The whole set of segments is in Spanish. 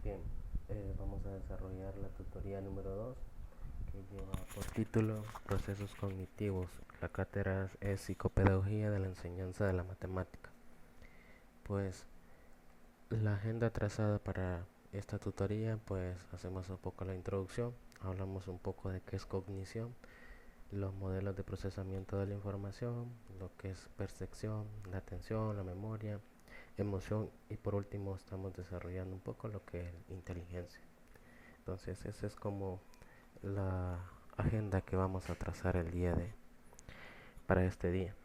Bien, vamos a desarrollar la tutoría número 2 que lleva por título Procesos cognitivos. La cátedra es Psicopedagogía de la enseñanza de la matemática. Pues la agenda trazada para esta tutoría, pues hacemos un poco la introducción, hablamos un poco de qué es cognición, los modelos de procesamiento de la información, lo que es percepción, la atención, la memoria, emoción y por último estamos desarrollando un poco lo que es inteligencia. Entonces esa es como la agenda que vamos a trazar el día de para este día.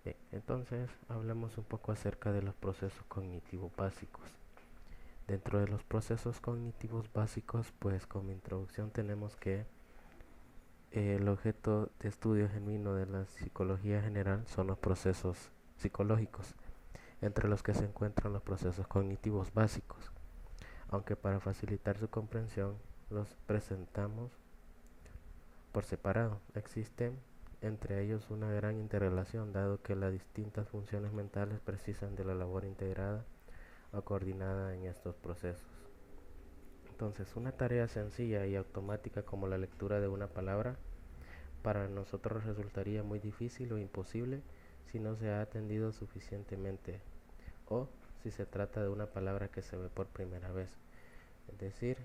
Bien, entonces hablemos un poco acerca de los procesos cognitivos básicos. Dentro de los procesos cognitivos básicos, pues como introducción tenemos que el objeto de estudio genuino de la psicología general son los procesos psicológicos, entre los que se encuentran los procesos cognitivos básicos, aunque para facilitar su comprensión los presentamos por separado. Existen entre ellos una gran interrelación, dado que las distintas funciones mentales precisan de la labor integrada o coordinada en estos procesos. Entonces, una tarea sencilla y automática como la lectura de una palabra para nosotros resultaría muy difícil o imposible si no se ha atendido suficientemente o si se trata de una palabra que se ve por primera vez. Es decir,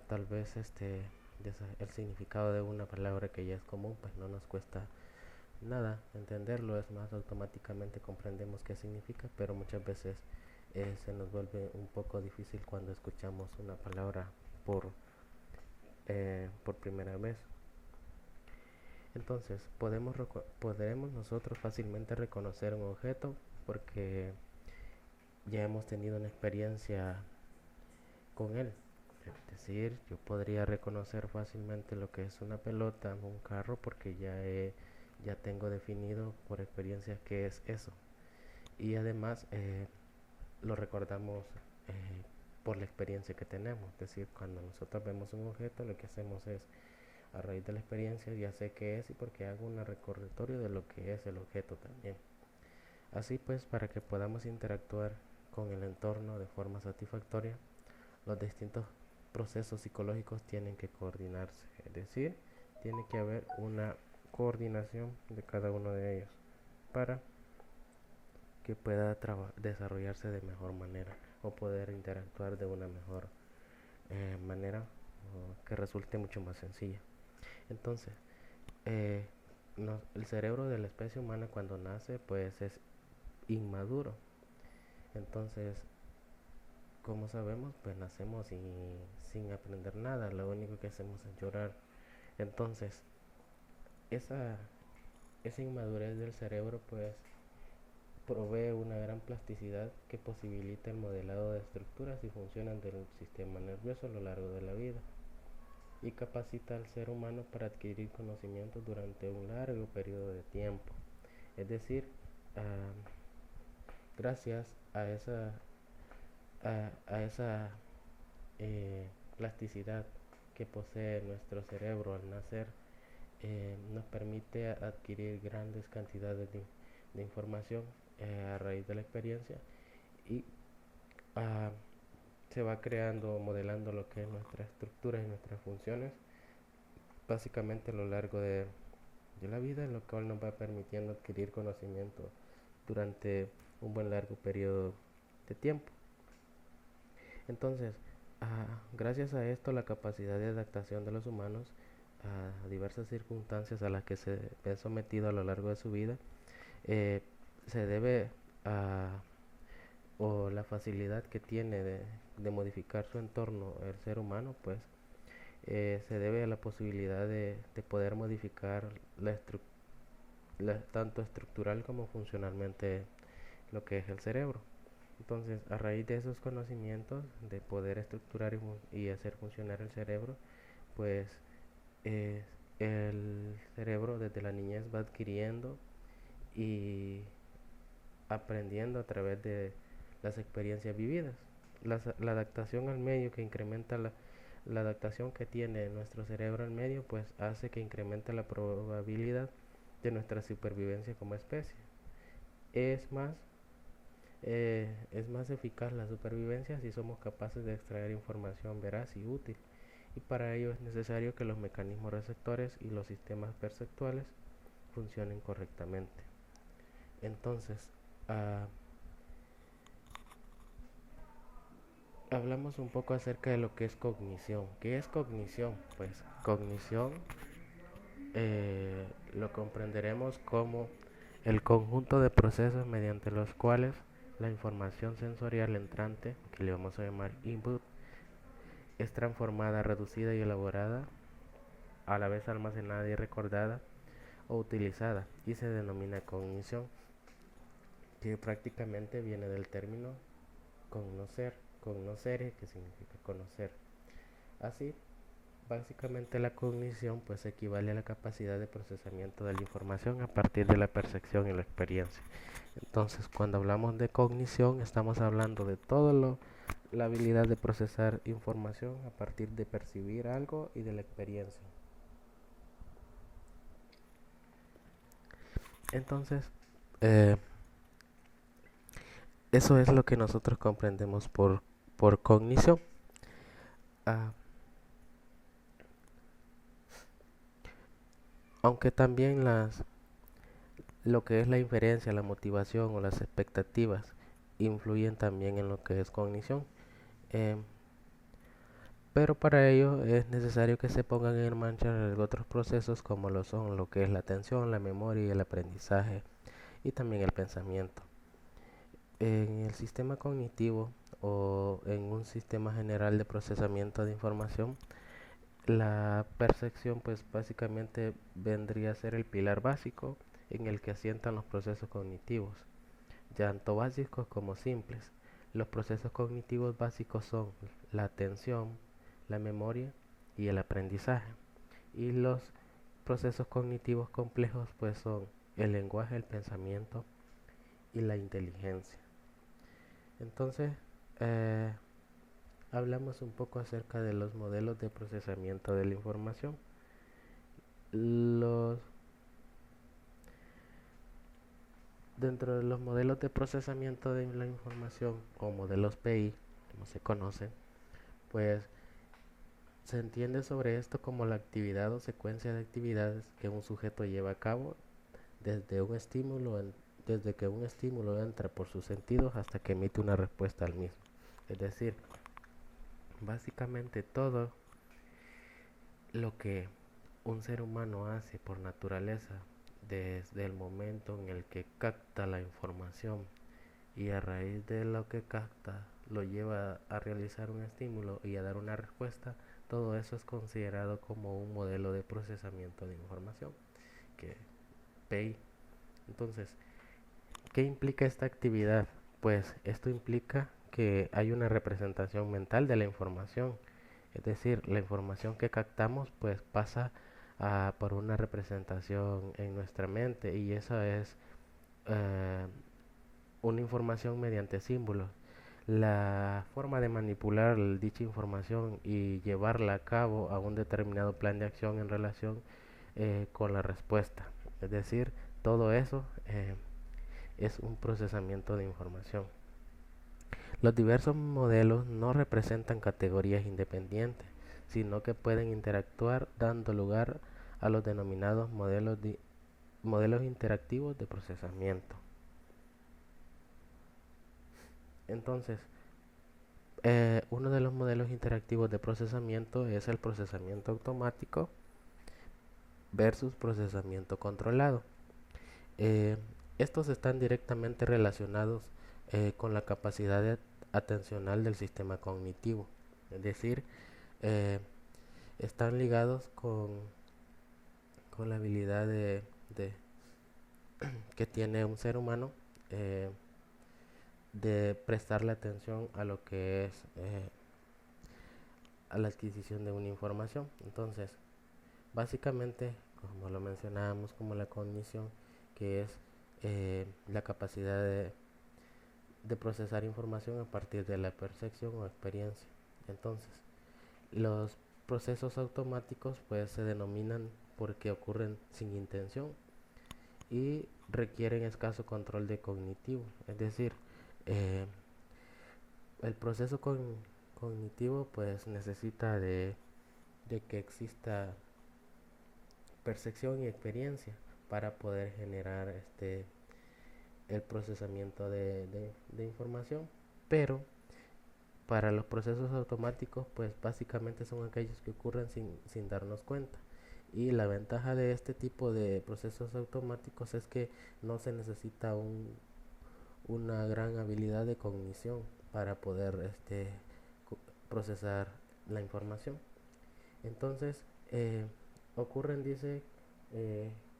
tal vez el significado de una palabra que ya es común, pues no nos cuesta nada entenderlo, es más, automáticamente comprendemos qué significa, pero muchas veces se nos vuelve un poco difícil cuando escuchamos una palabra por, por primera vez. Entonces, podremos nosotros fácilmente reconocer un objeto porque ya hemos tenido una experiencia con él. Es decir, yo podría reconocer fácilmente lo que es una pelota, un carro, porque ya tengo definido por experiencia qué es eso. Y además lo recordamos por la experiencia que tenemos. Es decir, cuando nosotros vemos un objeto, lo que hacemos es, a raíz de la experiencia, ya sé qué es y porque hago un recordatorio de lo que es el objeto también. Así pues, para que podamos interactuar con el entorno de forma satisfactoria, los distintos procesos psicológicos tienen que coordinarse, es decir, tiene que haber una coordinación de cada uno de ellos para que pueda desarrollarse de mejor manera o poder interactuar de una mejor manera que resulte mucho más sencilla. Entonces, eh, el cerebro de la especie humana cuando nace pues es inmaduro. Entonces, como sabemos, pues nacemos sin aprender nada, lo único que hacemos es llorar. Entonces, esa, esa inmadurez del cerebro pues provee una gran plasticidad que posibilita el modelado de estructuras y funciones del sistema nervioso a lo largo de la vida y capacita al ser humano para adquirir conocimientos durante un largo periodo de tiempo. Es decir, uh, gracias a esa plasticidad que posee nuestro cerebro al nacer, nos permite adquirir grandes cantidades de información a raíz de la experiencia y uh, se va creando, modelando lo que es nuestra estructura y nuestras funciones básicamente a lo largo de la vida, lo cual nos va permitiendo adquirir conocimiento durante un buen largo periodo de tiempo. Entonces, gracias a esto, la capacidad de adaptación de los humanos a diversas circunstancias a las que se ven sometidos a lo largo de su vida eh, se debe a o la facilidad que tiene de modificar su entorno el ser humano, pues se debe a la posibilidad de poder modificar tanto estructural como funcionalmente lo que es el cerebro. Entonces, a raíz de esos conocimientos de poder estructurar y hacer funcionar el cerebro, pues eh, el cerebro desde la niñez va adquiriendo y aprendiendo a través de las experiencias vividas. La adaptación al medio que incrementa la adaptación que tiene nuestro cerebro al medio, pues hace que incremente la probabilidad de nuestra supervivencia como especie. Es más, Es más eficaz la supervivencia si somos capaces de extraer información veraz y útil, y para ello es necesario que los mecanismos receptores y los sistemas perceptuales funcionen correctamente. Entonces, ah, hablamos un poco acerca de lo que es cognición. ¿Qué es cognición? Pues cognición lo comprenderemos como el conjunto de procesos mediante los cuales la información sensorial entrante, que le vamos a llamar input, es transformada, reducida y elaborada, a la vez almacenada y recordada o utilizada, y se denomina cognición, que prácticamente viene del término conocer, cognoscere, que significa conocer. Así, básicamente la cognición pues equivale a la capacidad de procesamiento de la información a partir de la percepción y la experiencia. Entonces, cuando hablamos de cognición, estamos hablando de la habilidad de procesar información a partir de percibir algo y de la experiencia. Entonces, eh, eso es lo que nosotros comprendemos por cognición. Ah, aunque también lo que es la inferencia, la motivación o las expectativas influyen también en lo que es cognición. Eh, pero para ello es necesario que se pongan en marcha otros procesos como lo son lo que es la atención, la memoria y el aprendizaje y también el pensamiento. En el sistema cognitivo o en un sistema general de procesamiento de información, la percepción pues básicamente vendría a ser el pilar básico en el que asientan los procesos cognitivos, tanto básicos como simples. Los procesos cognitivos básicos son la atención, la memoria y el aprendizaje. Y los procesos cognitivos complejos pues son el lenguaje, el pensamiento y la inteligencia. Entonces, hablamos un poco acerca de los modelos de procesamiento de la información. Los, Dentro de los modelos de procesamiento de la información o modelos PI, como se conocen, pues se entiende sobre esto como la actividad o secuencia de actividades que un sujeto lleva a cabo desde un estímulo, desde que un estímulo entra por sus sentidos hasta que emite una respuesta al mismo. Es decir, básicamente todo lo que un ser humano hace por naturaleza desde el momento en el que capta la información y a raíz de lo que capta lo lleva a realizar un estímulo y a dar una respuesta, todo eso es considerado como un modelo de procesamiento de información, que PI. Entonces, ¿qué implica esta actividad? Pues esto implica que hay una representación mental de la información, es decir, la información que captamos pues pasa por una representación en nuestra mente, y esa es eh, una información mediante símbolos. La forma de manipular dicha información y llevarla a cabo a un determinado plan de acción en relación con la respuesta. Es decir, todo eso es un procesamiento de información. Los diversos modelos no representan categorías independientes, sino que pueden interactuar dando lugar a los denominados modelos interactivos de procesamiento. Entonces, uno de los modelos interactivos de procesamiento es el procesamiento automático versus procesamiento controlado. Eh, Estos están directamente relacionados con la capacidad atencional del sistema cognitivo, es decir, eh, están ligados con la habilidad de que tiene un ser humano de prestarle atención a lo que es a la adquisición de una información. Entonces, básicamente, como lo mencionábamos, como la cognición, que es la capacidad de procesar información a partir de la percepción o experiencia. Entonces, los procesos automáticos pues se denominan porque ocurren sin intención y requieren escaso control de cognitivo, es decir, Eh, el proceso cognitivo pues necesita de que exista percepción y experiencia para poder generar el procesamiento de información, pero para los procesos automáticos pues básicamente son aquellos que ocurren sin darnos cuenta. Y la ventaja de este tipo de procesos automáticos es que no se necesita una gran habilidad de cognición para poder procesar la información. Entonces, ocurren, dice,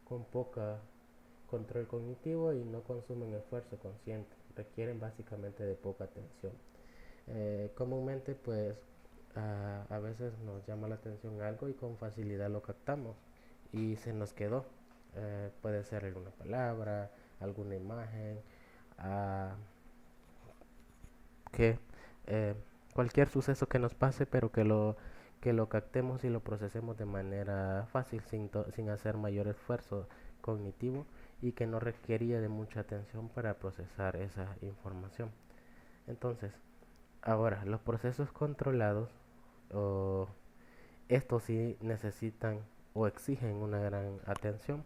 con poca control cognitivo y no consumen esfuerzo consciente, requieren básicamente de poca atención. Comúnmente, pues, a veces nos llama la atención algo y con facilidad lo captamos y se nos quedó. Puede ser alguna palabra, alguna imagen, uh, que eh, cualquier suceso que nos pase, pero que lo captemos y lo procesemos de manera fácil, sin hacer mayor esfuerzo cognitivo y que no requería de mucha atención para procesar esa información. Entonces, ahora, los procesos controlados, o estos sí necesitan o exigen una gran atención.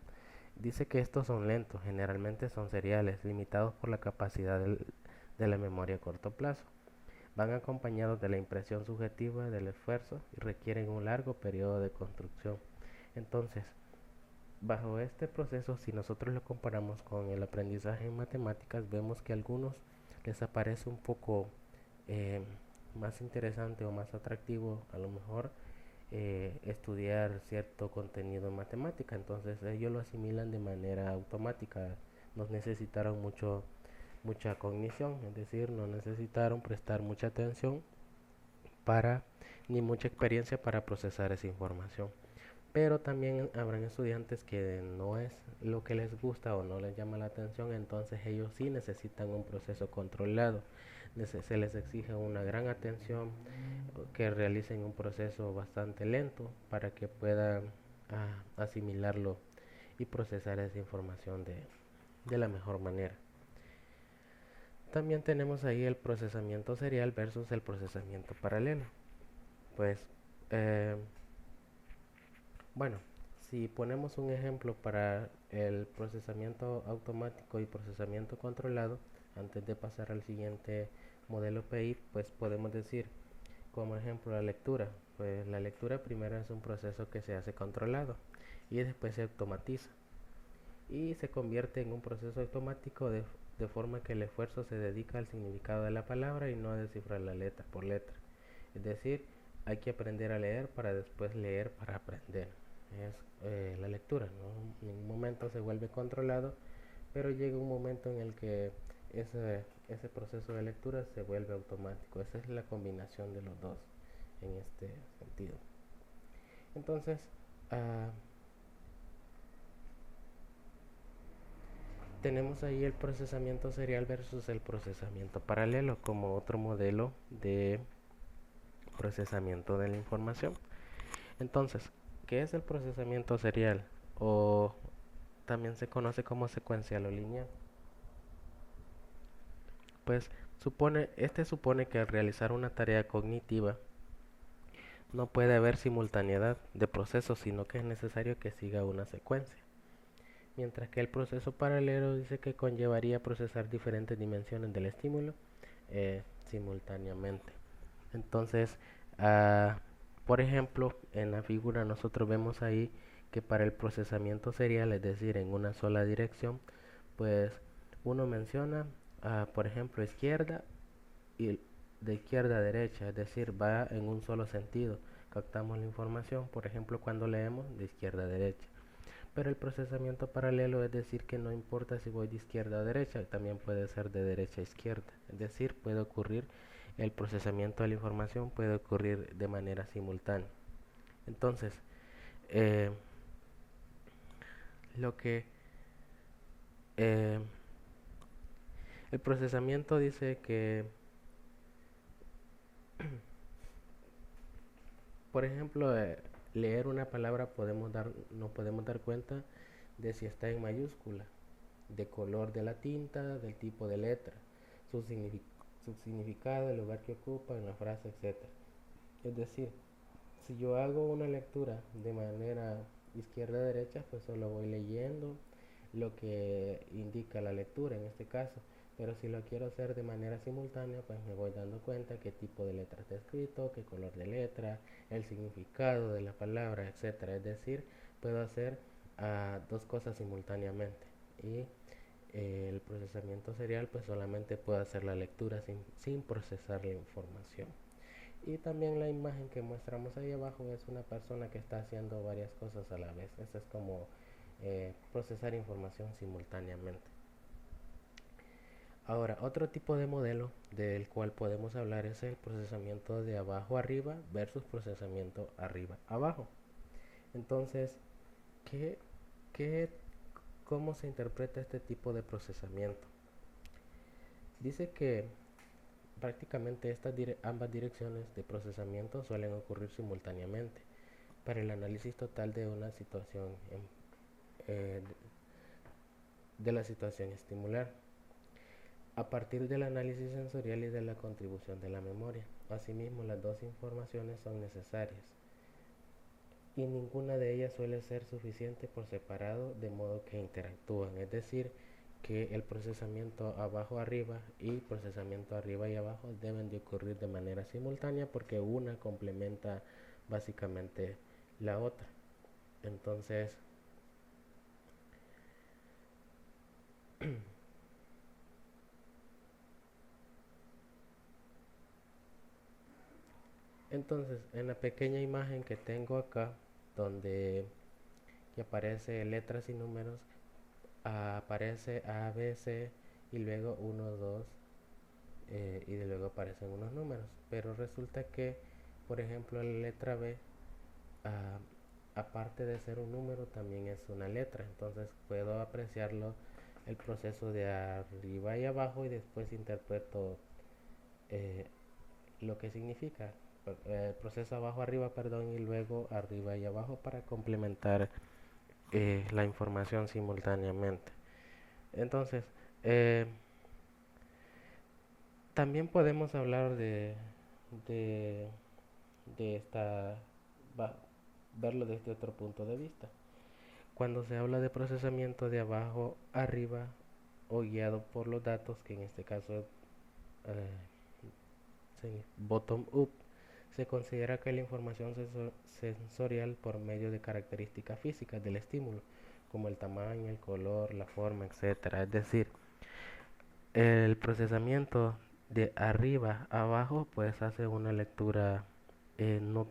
Dice que estos son lentos, generalmente son seriales, limitados por la capacidad de la memoria a corto plazo. Van acompañados de la impresión subjetiva del esfuerzo y requieren un largo periodo de construcción. Entonces, bajo este proceso, si nosotros lo comparamos con el aprendizaje en matemáticas, vemos que a algunos les aparece un poco eh, más interesante o más atractivo, a lo mejor, estudiar cierto contenido en matemática. Entonces, ellos lo asimilan de manera automática. No necesitaron mucha cognición, es decir, no necesitaron prestar mucha atención para ni mucha experiencia para procesar esa información. Pero también habrán estudiantes que no es lo que les gusta o no les llama la atención, entonces ellos sí necesitan un proceso controlado. Se les exige una gran atención, que realicen un proceso bastante lento para que puedan asimilarlo y procesar esa información de la mejor manera. También tenemos ahí el procesamiento serial versus el procesamiento paralelo. Pues, eh, bueno, si ponemos un ejemplo para el procesamiento automático y procesamiento controlado, antes de pasar al siguiente modelo PI, pues podemos decir, como ejemplo, la lectura. Pues la lectura primero es un proceso que se hace controlado y después se automatiza y se convierte en un proceso automático de forma que el esfuerzo se dedica al significado de la palabra y no a descifrar la letra por letra. Es decir, hay que aprender a leer para después leer para aprender. Es la lectura, ¿no? En un momento se vuelve controlado, pero llega un momento en el que ese proceso de lectura se vuelve automático. Esa es la combinación de los dos en este sentido. Entonces, tenemos ahí el procesamiento serial versus el procesamiento paralelo como otro modelo de procesamiento de la información. Entonces, ¿qué es el procesamiento serial? O también se conoce como secuencial o lineal. Pues supone que al realizar una tarea cognitiva no puede haber simultaneidad de procesos, sino que es necesario que siga una secuencia. Mientras que el proceso paralelo dice que conllevaría procesar diferentes dimensiones del estímulo simultáneamente. Entonces, por ejemplo, en la figura nosotros vemos ahí que para el procesamiento serial, es decir, en una sola dirección, pues uno menciona, por ejemplo, izquierda y de izquierda a derecha, es decir, va en un solo sentido. Captamos la información, por ejemplo, cuando leemos de izquierda a derecha. Pero el procesamiento paralelo es decir que no importa si voy de izquierda a derecha, también puede ser de derecha a izquierda. Es decir, puede ocurrir el procesamiento de la información, puede ocurrir de manera simultánea. Entonces, eh, lo que el procesamiento dice que, por ejemplo, leer una palabra nos podemos dar cuenta de si está en mayúscula, de color de la tinta, del tipo de letra. su significado, el lugar que ocupa en la frase, etcétera. Es decir, si yo hago una lectura de manera izquierda a derecha, pues solo voy leyendo lo que indica la lectura en este caso. Pero si lo quiero hacer de manera simultánea, pues me voy dando cuenta qué tipo de letra está escrito, qué color de letra, el significado de la palabra, etcétera. Es decir, puedo hacer dos cosas simultáneamente. Y el procesamiento serial, pues solamente puedo hacer la lectura sin procesar la información. Y también la imagen que mostramos ahí abajo es una persona que está haciendo varias cosas a la vez. Eso es como procesar información simultáneamente. Ahora, otro tipo de modelo del cual podemos hablar es el procesamiento de abajo arriba versus procesamiento arriba abajo. Entonces, ¿qué, qué, ¿cómo se interpreta este tipo de procesamiento? Dice que prácticamente ambas direcciones de procesamiento suelen ocurrir simultáneamente para el análisis total de una situación eh, de la situación estimular, a partir del análisis sensorial y de la contribución de la memoria. Asimismo, las dos informaciones son necesarias y ninguna de ellas suele ser suficiente por separado, de modo que interactúan. Es decir, que el procesamiento abajo arriba y procesamiento arriba y abajo deben de ocurrir de manera simultánea, porque una complementa básicamente la otra. Entonces en la pequeña imagen que tengo acá, donde que aparece letras y números, aparece A, B, C y luego 1, 2 y de luego aparecen unos números. Pero resulta que, por ejemplo, la letra B, ah, aparte de ser un número, también es una letra. Entonces puedo apreciarlo, el proceso de arriba y abajo, y después interpreto eh, lo que significa. Proceso abajo arriba, perdón, y luego arriba y abajo para complementar la información simultáneamente. Entonces, también podemos hablar de, de esta, va, verlo desde otro punto de vista. Cuando se habla de procesamiento de abajo arriba o guiado por los datos, que en este caso bottom up, se considera que la información sensorial por medio de características físicas del estímulo, como el tamaño, el color, la forma, etcétera. Es decir, el procesamiento de arriba a abajo pues hace una lectura no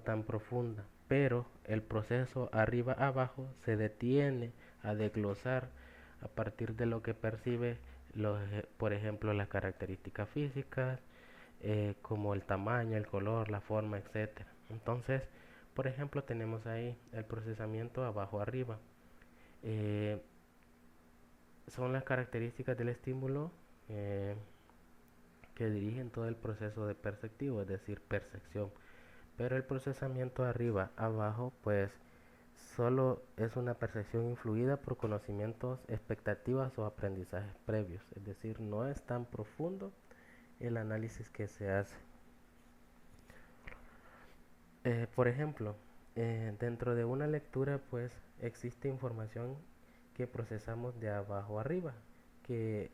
tan profunda, pero el proceso arriba a abajo se detiene a desglosar a partir de lo que percibe por ejemplo, las características físicas, como el tamaño, el color, la forma, etcétera. Entonces, por ejemplo, tenemos ahí el procesamiento abajo arriba. Eh, Son las características del estímulo que dirigen todo el proceso de perceptivo, es decir, percepción. Pero el procesamiento arriba abajo, pues solo es una percepción influida por conocimientos, expectativas o aprendizajes previos, es decir, no es tan profundo el análisis que se hace. Por ejemplo, dentro de una lectura pues existe información que procesamos de abajo arriba, que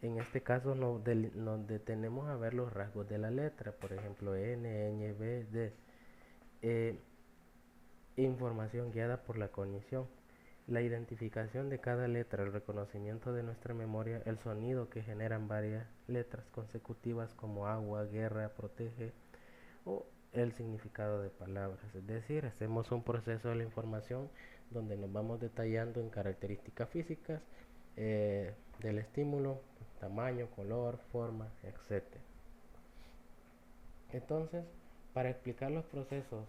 en este caso nos detenemos a ver los rasgos de la letra, por ejemplo N, Ñ, B, D. Información guiada por la cognición, la identificación de cada letra, el reconocimiento de nuestra memoria, el sonido que generan varias letras consecutivas como agua, guerra, protege, o el significado de palabras. Es decir, hacemos un proceso de la información donde nos vamos detallando en características físicas del estímulo, tamaño, color, forma, etc. Entonces, para explicar los procesos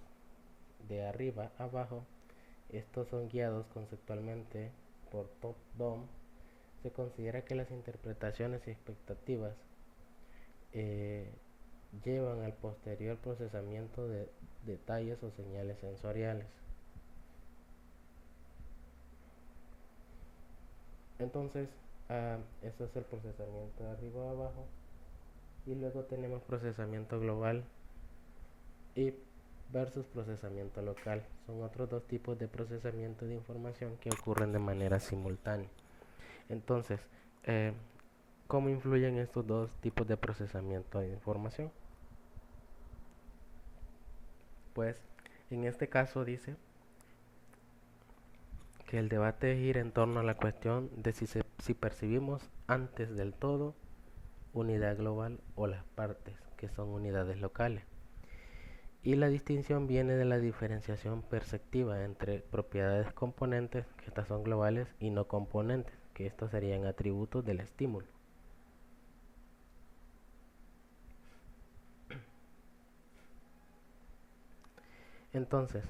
de arriba a abajo, estos son guiados conceptualmente por top-down. Se considera que las interpretaciones y expectativas eh, llevan al posterior procesamiento de detalles o señales sensoriales. Entonces, Eso es el procesamiento de arriba a abajo. Y luego tenemos procesamiento global y versus procesamiento local. Son otros dos tipos de procesamiento de información que ocurren de manera simultánea. Entonces, eh, ¿cómo influyen estos dos tipos de procesamiento de información? Pues en este caso dice que el debate gira en torno a la cuestión de si percibimos antes del todo unidad global o las partes, que son unidades locales. Y la distinción viene de la diferenciación perceptiva entre propiedades componentes, que estas son globales, y no componentes, que estos serían atributos del estímulo. Entonces,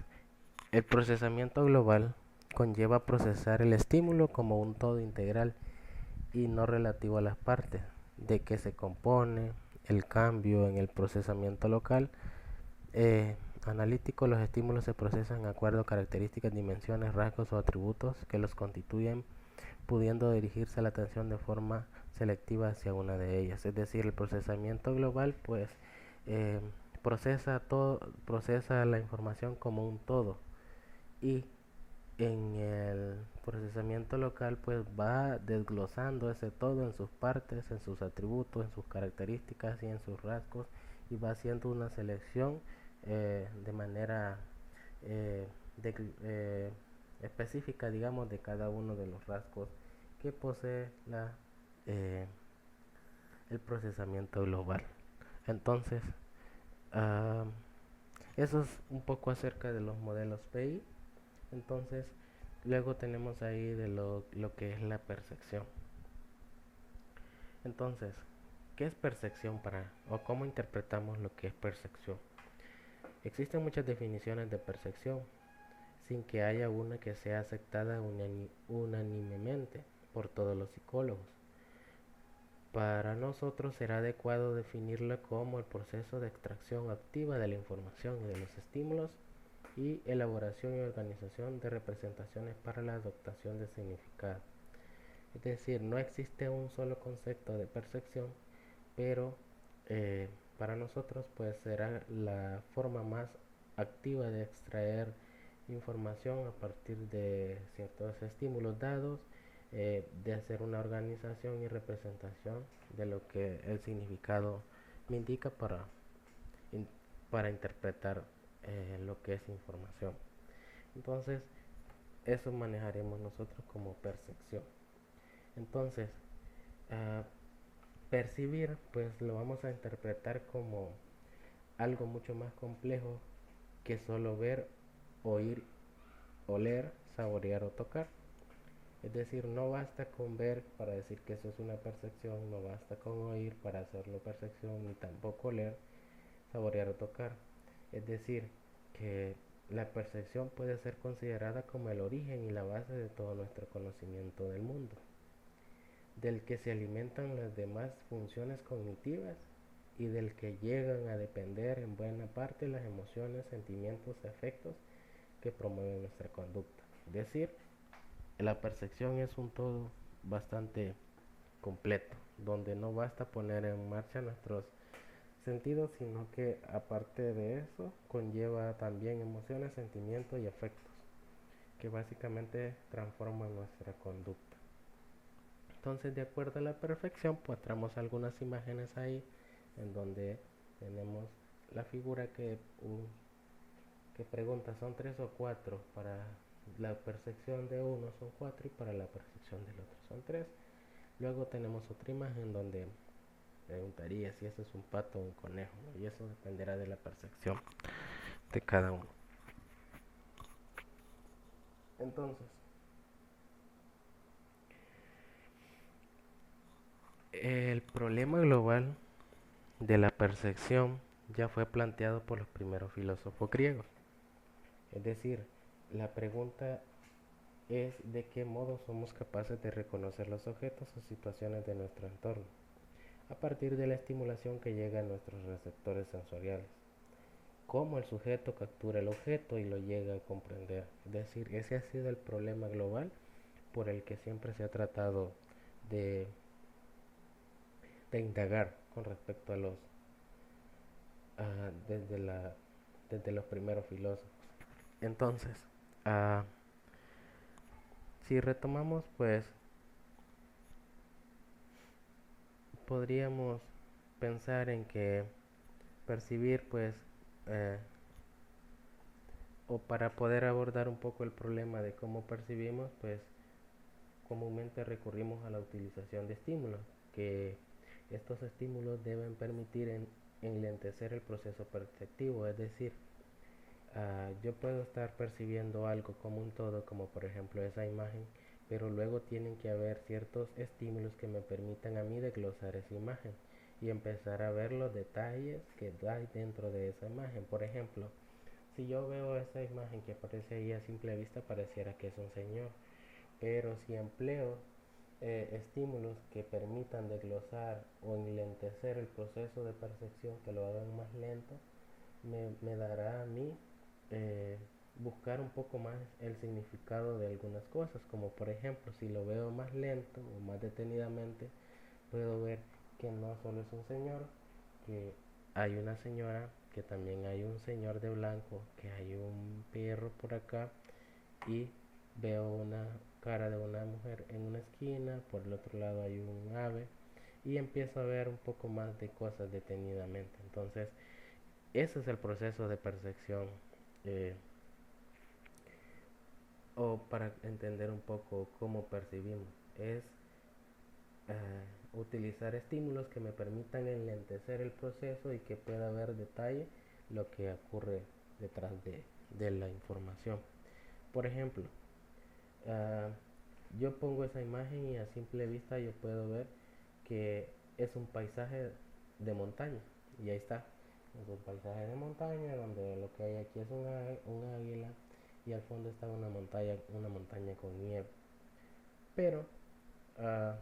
el procesamiento global conlleva procesar el estímulo como un todo integral y no relativo a las partes, de que se compone. El cambio en el procesamiento local analítico, los estímulos se procesan de acuerdo a características, dimensiones, rasgos o atributos que los constituyen, pudiendo dirigirse la atención de forma selectiva hacia una de ellas. Es decir, el procesamiento global pues eh, procesa la información como un todo, y en el procesamiento local pues va desglosando ese todo en sus partes, en sus atributos, en sus características y en sus rasgos, y va haciendo una selección de manera eh, de, eh, específica, digamos, de cada uno de los rasgos que posee eh, el procesamiento global. Entonces, uh, eso es un poco acerca de los modelos PI. Entonces, luego tenemos ahí de lo que es la percepción. Entonces, ¿qué es percepción o cómo interpretamos lo que es percepción? Existen muchas definiciones de percepción, sin que haya una que sea aceptada unánimemente por todos los psicólogos. Para nosotros será adecuado definirla como el proceso de extracción activa de la información y de los estímulos y elaboración y organización de representaciones para la adoptación de significado. Es decir, no existe un solo concepto de percepción, pero para nosotros pues será la forma más activa de extraer información a partir de ciertos estímulos dados, de hacer una organización y representación de lo que el significado me indica para interpretar lo que es información. Entonces, eso manejaremos nosotros como percepción. Entonces, percibir, pues lo vamos a interpretar como algo mucho más complejo que solo ver, oír, oler, saborear o tocar. Es decir, no basta con ver para decir que eso es una percepción, no basta con oír para hacerlo percepción, ni tampoco oler, saborear o tocar. Es decir, que la percepción puede ser considerada como el origen y la base de todo nuestro conocimiento del mundo, del que se alimentan las demás funciones cognitivas y del que llegan a depender en buena parte las emociones, sentimientos, efectos que promueven nuestra conducta. Es decir, la percepción es un todo bastante completo, donde no basta poner en marcha nuestros sentidos, sino que aparte de eso conlleva también emociones, sentimientos y efectos que básicamente transforman nuestra conducta. Entonces, de acuerdo a la perfección, pues traemos algunas imágenes ahí en donde tenemos la figura que pregunta son 3 o 4. Para la percepción de uno son 4 y para la percepción del otro son 3. Luego tenemos otra imagen donde preguntaría si eso es un pato o un conejo, ¿no? Y eso dependerá de la percepción de cada uno. Entonces, el problema global de la percepción ya fue planteado por los primeros filósofos griegos. Es decir, la pregunta es de qué modo somos capaces de reconocer los objetos o situaciones de nuestro entorno, a partir de la estimulación que llega a nuestros receptores sensoriales. Cómo el sujeto captura el objeto y lo llega a comprender. Es decir, ese ha sido el problema global por el que siempre se ha tratado de, de indagar con respecto a desde desde los primeros filósofos. Entonces, ah, si retomamos, pues podríamos pensar en que percibir, pues, eh, o para poder abordar un poco el problema de cómo percibimos, pues comúnmente recurrimos a la utilización de estímulos, que estos estímulos deben permitir enlentecer el proceso perceptivo, es decir, yo puedo estar percibiendo algo como un todo, como por ejemplo esa imagen, pero luego tienen que haber ciertos estímulos que me permitan a mí desglosar esa imagen y empezar a ver los detalles que hay dentro de esa imagen. Por ejemplo, si yo veo esa imagen que aparece ahí a simple vista, pareciera que es un señor, pero si empleo estímulos que permitan desglosar o enlentecer el proceso de percepción, que lo hagan más lento, me dará a mí eh, buscar un poco más el significado de algunas cosas, como por ejemplo, si lo veo más lento o más detenidamente, puedo ver que no solo es un señor, que hay una señora, que también hay un señor de blanco, que hay un perro por acá, y veo una cara de una mujer en una esquina, por el otro lado hay un ave, y empiezo a ver un poco más de cosas detenidamente. Entonces, ese es el proceso de percepción, eh, o para entender un poco cómo percibimos. Es utilizar estímulos que me permitan enlentecer el proceso y que pueda ver detalle lo que ocurre detrás de la información. Por ejemplo, uh, yo pongo esa imagen y a simple vista yo puedo ver que es un paisaje de montaña, y ahí está, es un paisaje de montaña donde lo que hay aquí es un águila, y al fondo está una montaña con nieve. Pero uh,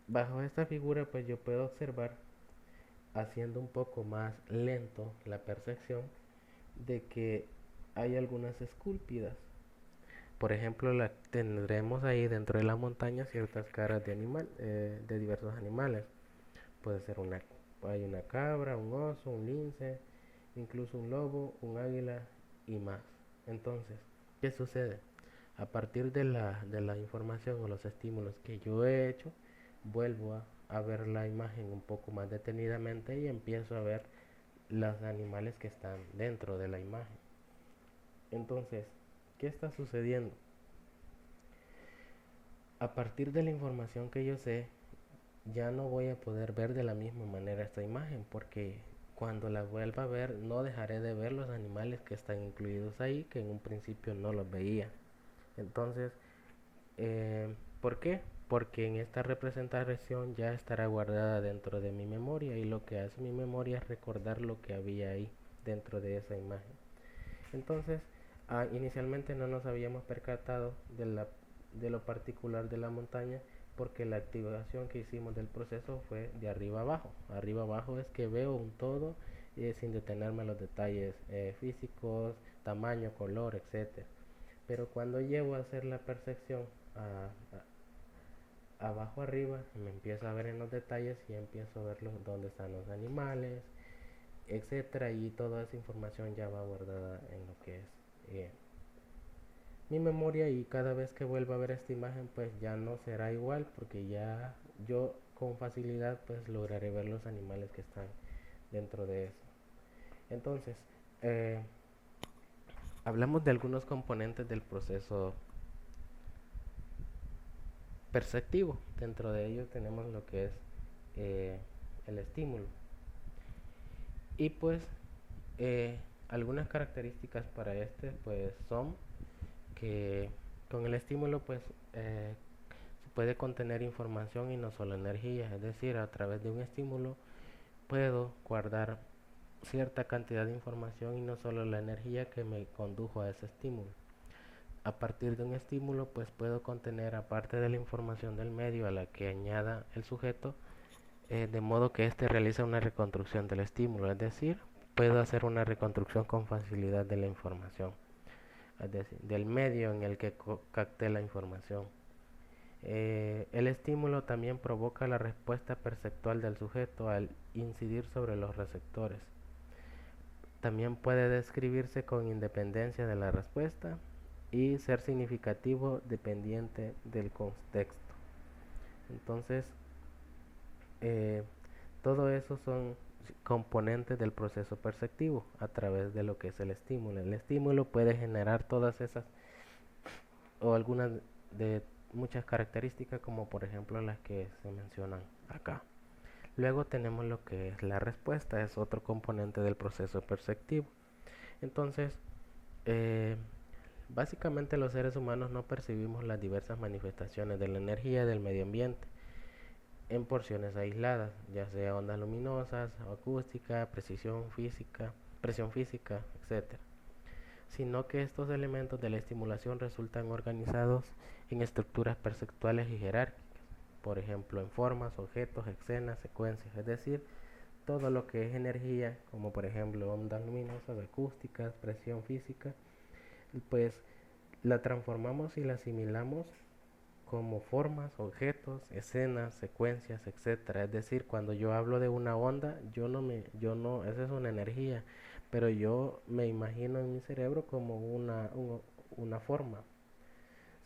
bajo esta figura pues yo puedo observar, haciendo un poco más lento la percepción, de que hay algunas esculpidas. Por ejemplo, tendremos ahí dentro de la montaña ciertas caras de diversos animales. Puede ser hay una cabra, un oso, un lince, incluso un lobo, un águila y más. Entonces, ¿qué sucede? A partir de la información o los estímulos que yo he hecho, vuelvo a ver la imagen un poco más detenidamente y empiezo a ver los animales que están dentro de la imagen. Entonces, ¿qué está sucediendo? A partir de la información que yo sé, ya no voy a poder ver de la misma manera esta imagen, porque cuando la vuelva a ver no dejaré de ver los animales que están incluidos ahí, que en un principio no los veía. Entonces, ¿por qué? Porque en esta representación ya estará guardada dentro de mi memoria, y lo que hace mi memoria es recordar lo que había ahí dentro de esa imagen. Entonces, inicialmente no nos habíamos percatado de lo particular de la montaña, porque la activación que hicimos del proceso fue de arriba abajo. Arriba abajo es que veo un todo sin detenerme en los detalles físicos, tamaño, color, etcétera. Pero cuando llevo a hacer la percepción abajo arriba, me empiezo a ver en los detalles y empiezo a ver dónde están los animales, etcétera, y toda esa información ya va guardada en lo que es mi memoria, y cada vez que vuelva a ver esta imagen pues ya no será igual, porque ya yo con facilidad pues lograré ver los animales que están dentro de eso. Entonces, hablamos de algunos componentes del proceso perceptivo. Dentro de ellos tenemos lo que es el estímulo, y pues algunas características para este pues son que con el estímulo pues se puede contener información y no solo energía, es decir, a través de un estímulo puedo guardar cierta cantidad de información y no solo la energía que me condujo a ese estímulo. A partir de un estímulo pues puedo contener, aparte de la información del medio a la que añada el sujeto, de modo que éste realiza una reconstrucción del estímulo, es decir, puedo hacer una reconstrucción con facilidad de la información, es decir, del medio en el que capté la información. El estímulo también provoca la respuesta perceptual del sujeto al incidir sobre los receptores. También puede describirse con independencia de la respuesta y ser significativo dependiente del contexto. Entonces, eh, todo eso son componentes del proceso perceptivo a través de lo que es el estímulo. El estímulo puede generar todas esas o algunas de muchas características, como por ejemplo las que se mencionan acá. Luego tenemos lo que es la respuesta, es otro componente del proceso perceptivo. Entonces, eh, básicamente los seres humanos no percibimos las diversas manifestaciones de la energía del medio ambiente en porciones aisladas, ya sea ondas luminosas, acústica, presión física, etcétera, sino que estos elementos de la estimulación resultan organizados en estructuras perceptuales y jerárquicas, por ejemplo en formas, objetos, escenas, secuencias, es decir, todo lo que es energía, como por ejemplo ondas luminosas, acústicas, presión física, pues la transformamos y la asimilamos como formas, objetos, escenas, secuencias, etcétera. Es decir, cuando yo hablo de una onda, esa es una energía, pero yo me imagino en mi cerebro como una forma.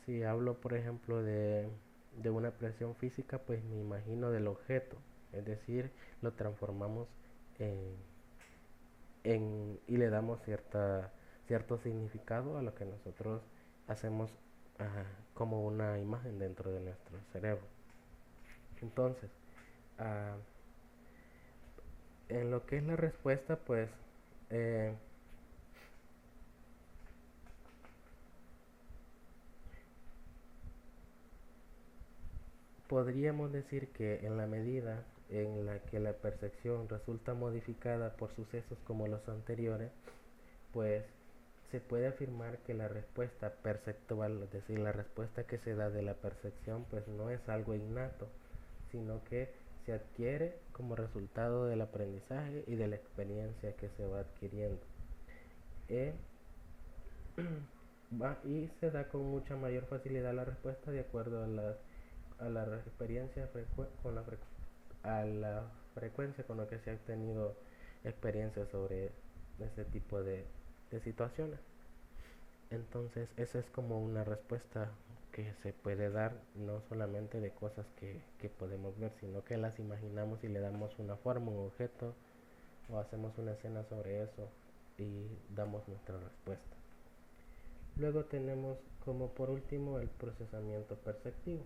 Si hablo, por ejemplo, de una presión física, pues me imagino del objeto, es decir, lo transformamos en, y le damos cierto significado a lo que nosotros hacemos como una imagen dentro de nuestro cerebro. Entonces, ah, en lo que es la respuesta, pues eh, podríamos decir que en la medida en la que la percepción resulta modificada por sucesos como los anteriores, pues se puede afirmar que la respuesta perceptual, es decir, la respuesta que se da de la percepción, pues no es algo innato, sino que se adquiere como resultado del aprendizaje y de la experiencia que se va adquiriendo. Eh, y se da con mucha mayor facilidad la respuesta de acuerdo a la experiencia a la frecuencia con la que se ha tenido experiencia sobre ese tipo de situaciones. Entonces esa es como una respuesta que se puede dar no solamente de cosas que podemos ver, sino que las imaginamos y le damos una forma, un objeto, o hacemos una escena sobre eso y damos nuestra respuesta. Luego tenemos como por último el procesamiento perceptivo.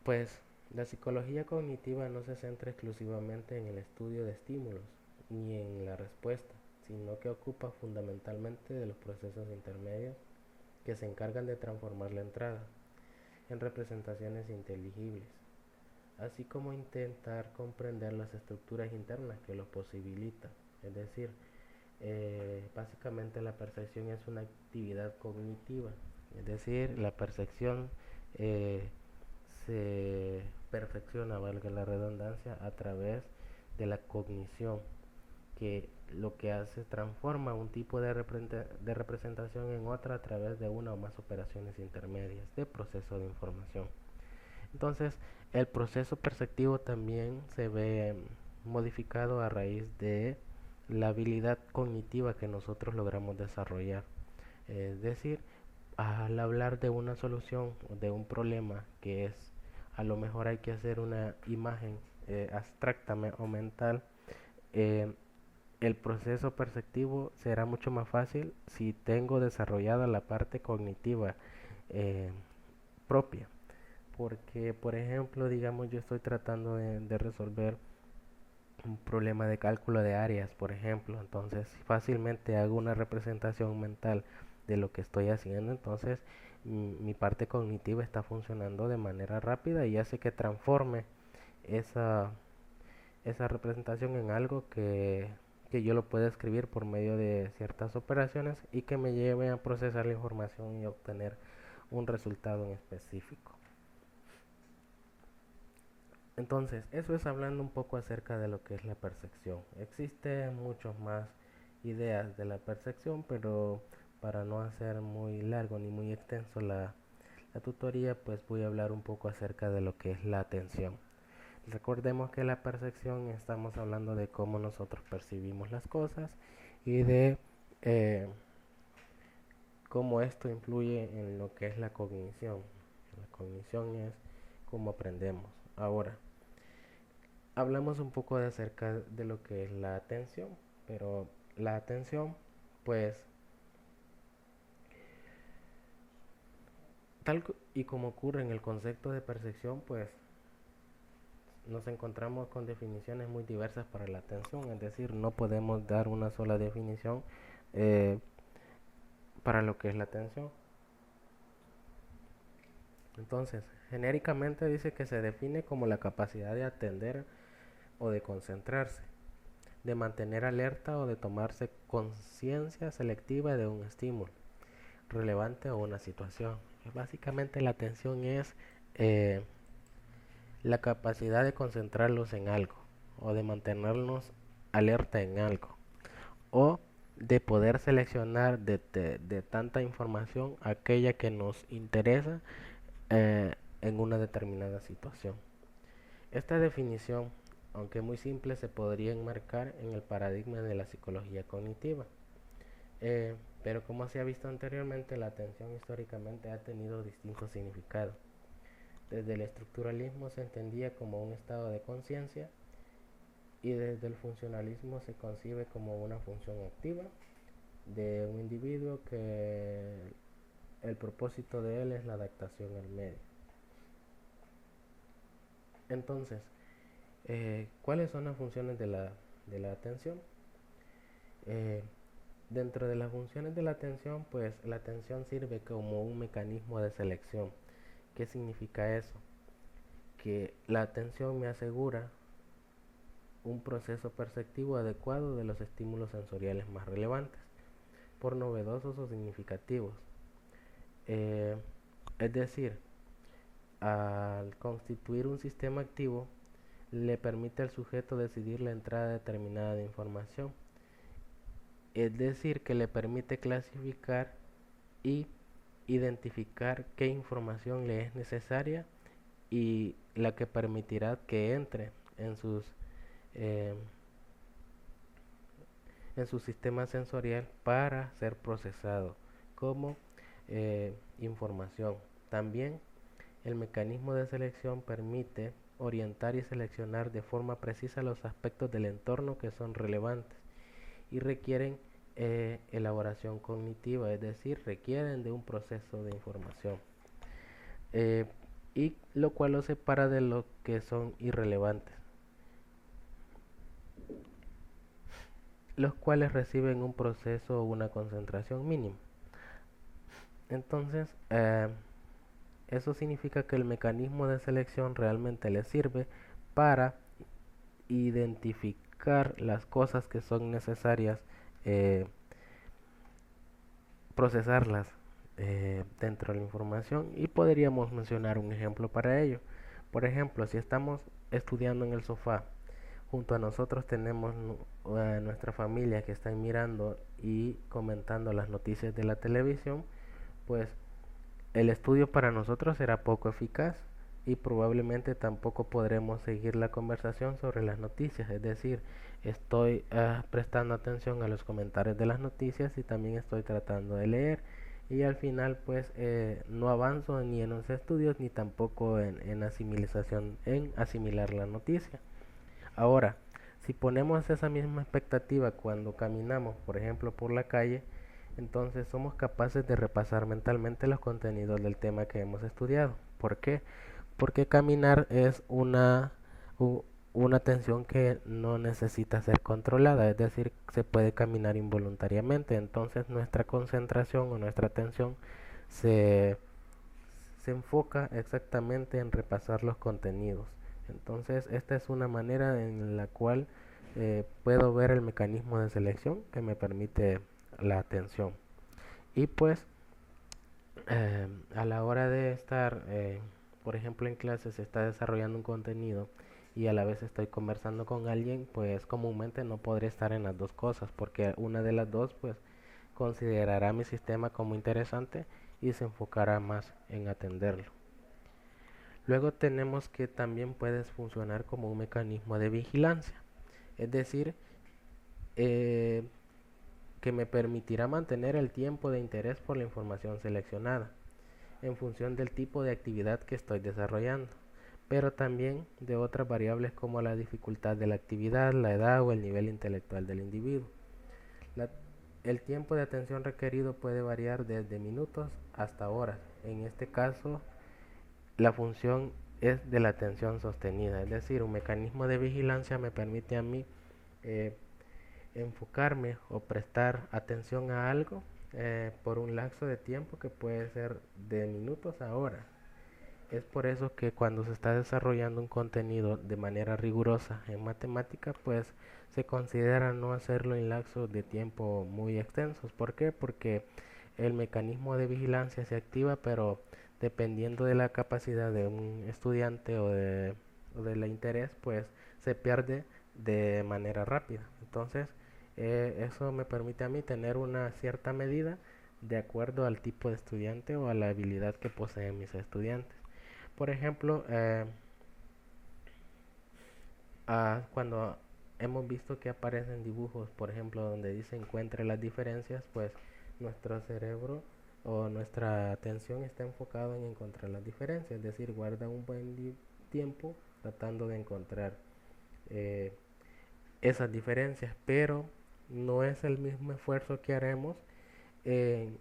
Pues la psicología cognitiva no se centra exclusivamente en el estudio de estímulos ni en la respuesta, sino que ocupa fundamentalmente de los procesos intermedios que se encargan de transformar la entrada en representaciones inteligibles, así como intentar comprender las estructuras internas que lo posibilitan. Es decir, básicamente la percepción es una actividad cognitiva, es decir, la percepción eh, se perfecciona, valga la redundancia, a través de la cognición, que lo que hace es transforma un tipo de representación en otra a través de una o más operaciones intermedias de proceso de información. Entonces, el proceso perceptivo también se ve modificado a raíz de la habilidad cognitiva que nosotros logramos desarrollar. Es decir, al hablar de una solución o de un problema que es, a lo mejor hay que hacer una imagen abstracta o mental, eh, el proceso perceptivo será mucho más fácil si tengo desarrollada la parte cognitiva eh, propia. Porque, por ejemplo, digamos, yo estoy tratando de resolver un problema de cálculo de áreas, por ejemplo, entonces fácilmente hago una representación mental de lo que estoy haciendo, entonces mi parte cognitiva está funcionando de manera rápida y hace que transforme esa, esa representación en algo que yo lo pueda escribir por medio de ciertas operaciones y que me lleve a procesar la información y obtener un resultado en específico. Entonces, eso es hablando un poco acerca de lo que es la percepción. Existen muchas más ideas de la percepción, pero para no hacer muy largo ni muy extenso la la tutoría, pues voy a hablar un poco acerca de lo que es la atención. Recordemos que la percepción, estamos hablando de cómo nosotros percibimos las cosas y de eh, cómo esto influye en lo que es la cognición. La cognición es cómo aprendemos. Ahora, hablamos un poco de acerca de lo que es la atención, pero la atención, pues, y como ocurre en el concepto de percepción, pues nos encontramos con definiciones muy diversas para la atención, es decir, no podemos dar una sola definición eh, para lo que es la atención. Entonces, genéricamente dice que se define como la capacidad de atender o de concentrarse, de mantener alerta o de tomarse conciencia selectiva de un estímulo relevante o una situación. Básicamente la atención es eh, la capacidad de concentrarlos en algo o de mantenernos alerta en algo o de poder seleccionar de tanta información aquella que nos interesa en una determinada situación. Esta definición, aunque muy simple, se podría enmarcar en el paradigma de la psicología cognitiva. Pero como se ha visto anteriormente, la atención históricamente ha tenido distintos significados. Desde el estructuralismo se entendía como un estado de conciencia y desde el funcionalismo se concibe como una función activa de un individuo que el propósito de él es la adaptación al medio. Entonces, ¿cuáles son las funciones de la atención? Eh, Dentro de las funciones de la atención, pues la atención sirve como un mecanismo de selección. ¿Qué significa eso? Que la atención me asegura un proceso perceptivo adecuado de los estímulos sensoriales más relevantes, por novedosos o significativos. Es decir, al constituir un sistema activo, le permite al sujeto decidir la entrada determinada de información. Es decir, que le permite clasificar y identificar qué información le es necesaria y la que permitirá que entre eh, en su sistema sensorial para ser procesado como información. También el mecanismo de selección permite orientar y seleccionar de forma precisa los aspectos del entorno que son relevantes y requieren elaboración cognitiva, es decir, requieren de un proceso de información, eh, y lo cual lo separa de lo que son irrelevantes, los cuales reciben un proceso o una concentración mínima. Entonces, eso significa que el mecanismo de selección realmente le sirve para identificar las cosas que son necesarias, eh, procesarlas dentro de la información, y podríamos mencionar un ejemplo para ello. Por ejemplo, si estamos estudiando en el sofá, junto a nosotros tenemos nuestra familia que están mirando y comentando las noticias de la televisión, pues el estudio para nosotros será poco eficaz y probablemente tampoco podremos seguir la conversación sobre las noticias. Es decir, estoy prestando atención a los comentarios de las noticias y también estoy tratando de leer, y al final pues no avanzo ni en los estudios ni tampoco en asimilación, en asimilar la noticia. Ahora, si ponemos esa misma expectativa cuando caminamos, por ejemplo, por la calle, entonces somos capaces de repasar mentalmente los contenidos del tema que hemos estudiado. ¿Por qué? Porque caminar es una atención que no necesita ser controlada, es decir, se puede caminar involuntariamente. Entonces nuestra concentración o nuestra atención se, se enfoca exactamente en repasar los contenidos. Entonces esta es una manera en la cual puedo ver el mecanismo de selección que me permite la atención. Y pues a la hora de estar, por ejemplo, en clase se está desarrollando un contenido y a la vez estoy conversando con alguien, pues comúnmente no podré estar en las dos cosas, porque una de las dos pues considerará mi sistema como interesante y se enfocará más en atenderlo. Luego tenemos que también puedes funcionar como un mecanismo de vigilancia, es decir, eh, que me permitirá mantener el tiempo de interés por la información seleccionada, en función del tipo de actividad que estoy desarrollando, pero también de otras variables como la dificultad de la actividad, la edad o el nivel intelectual del individuo. La- el tiempo de atención requerido puede variar desde minutos hasta horas. En este caso, la función es de la atención sostenida, es decir, un mecanismo de vigilancia me permite a mí eh, enfocarme o prestar atención a algo por un lapso de tiempo que puede ser de minutos a horas. Es por eso que cuando se está desarrollando un contenido de manera rigurosa en matemática, pues se considera no hacerlo en lapsos de tiempo muy extensos. ¿Por qué? Porque el mecanismo de vigilancia se activa, pero dependiendo de la capacidad de un estudiante o del interés, pues se pierde de manera rápida. Entonces, eso me permite a mí tener una cierta medida de acuerdo al tipo de estudiante o a la habilidad que poseen mis estudiantes. Por ejemplo, cuando hemos visto que aparecen dibujos, por ejemplo, donde dice encuentre las diferencias, pues nuestro cerebro o nuestra atención está enfocado en encontrar las diferencias, es decir, guarda un buen tiempo tratando de encontrar eh, esas diferencias, pero no es el mismo esfuerzo que haremos en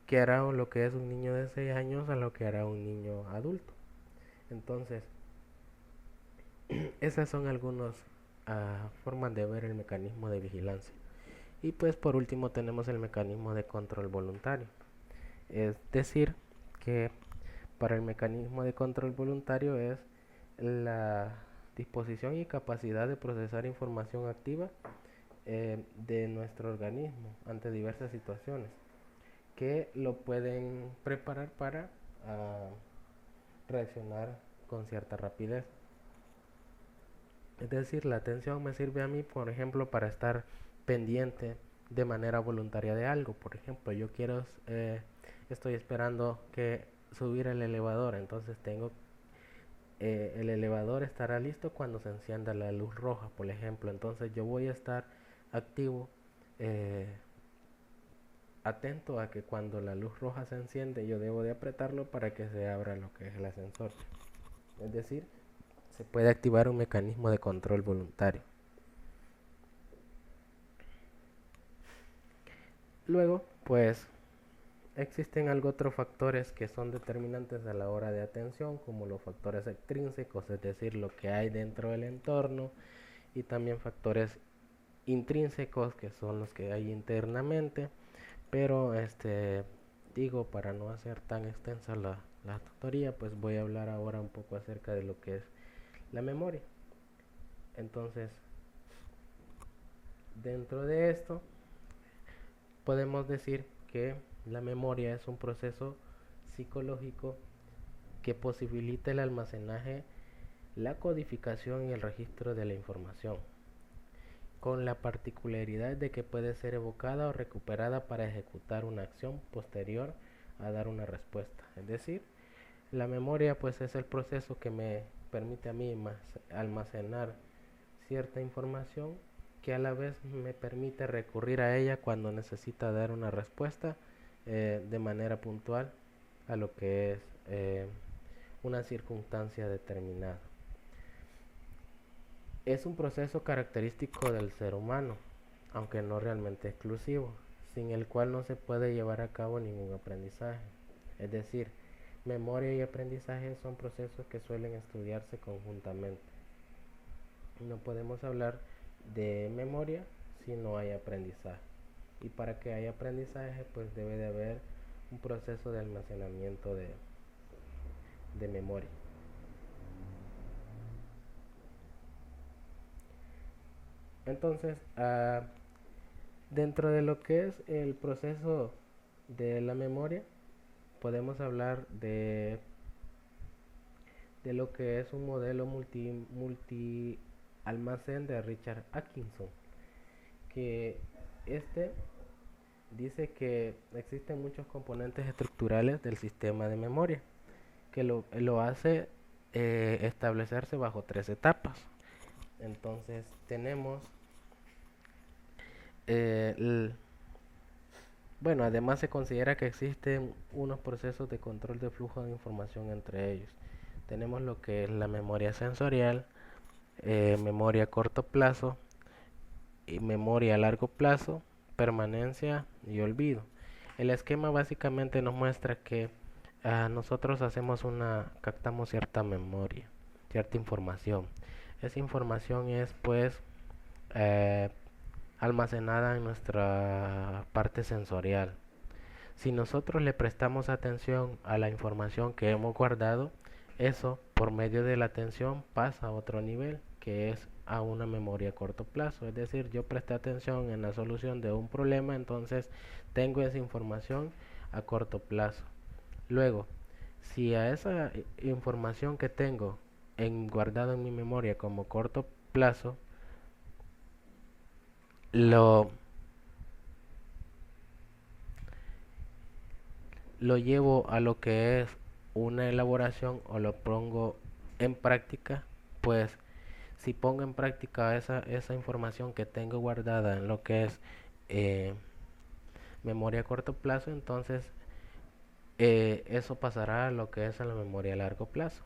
que hará lo que es un niño de 6 años a lo que hará un niño adulto. Entonces, esas son algunas formas de ver el mecanismo de vigilancia. Y pues por último tenemos el mecanismo de control voluntario. Es decir, que para el mecanismo de control voluntario es la disposición y capacidad de procesar información activa de nuestro organismo ante diversas situaciones que lo pueden preparar para reaccionar con cierta rapidez. Es decir, la atención me sirve a mí, por ejemplo, para estar pendiente de manera voluntaria de algo. Por ejemplo, estoy esperando que subir el elevador, entonces el elevador estará listo cuando se encienda la luz roja, por ejemplo. Entonces yo voy a estar activo, eh, atento a que cuando la luz roja se enciende, yo debo de apretarlo para que se abra lo que es el ascensor. Es decir, se puede activar un mecanismo de control voluntario. Luego, pues existen algo otros factores que son determinantes a la hora de atención, como los factores extrínsecos, es decir, lo que hay dentro del entorno, y también factores intrínsecos, que son los que hay internamente. Pero digo, para no hacer tan extensa la tutoría, pues voy a hablar ahora un poco acerca de lo que es la memoria. Entonces, dentro de esto, podemos decir que la memoria es un proceso psicológico que posibilita el almacenaje, la codificación y el registro de la información, con la particularidad de que puede ser evocada o recuperada para ejecutar una acción posterior a dar una respuesta. Es decir, la memoria pues es el proceso que me permite a mí almacenar cierta información que a la vez me permite recurrir a ella cuando necesita dar una respuesta de manera puntual a lo que es una circunstancia determinada. Es un proceso característico del ser humano, aunque no realmente exclusivo, sin el cual no se puede llevar a cabo ningún aprendizaje. Es decir, memoria y aprendizaje son procesos que suelen estudiarse conjuntamente. No podemos hablar de memoria si no hay aprendizaje. Y para que haya aprendizaje, pues debe de haber un proceso de almacenamiento de memoria. Entonces, dentro de lo que es el proceso de la memoria, podemos hablar de lo que es un modelo multi almacén de Richard Atkinson, que este dice que existen muchos componentes estructurales del sistema de memoria, que lo hace establecerse bajo tres etapas. Entonces tenemos, eh, el- bueno, además se considera que existen unos procesos de control de flujo de información entre ellos. Tenemos lo que es la memoria sensorial, memoria a corto plazo y memoria a largo plazo, permanencia y olvido. El esquema básicamente nos muestra que nosotros captamos cierta memoria, cierta información. Esa información es pues eh, almacenada en nuestra parte sensorial. Si nosotros le prestamos atención a la información que hemos guardado, eso por medio de la atención pasa a otro nivel, que es a una memoria a corto plazo. Es decir, yo presté atención en la solución de un problema, entonces tengo esa información a corto plazo. Luego, si a esa información que tengo guardado en mi memoria como corto plazo, lo, lo llevo a lo que es una elaboración o lo pongo en práctica, pues si pongo en práctica esa información que tengo guardada en lo que es eh, memoria a corto plazo, entonces eso pasará a lo que es a la memoria a largo plazo.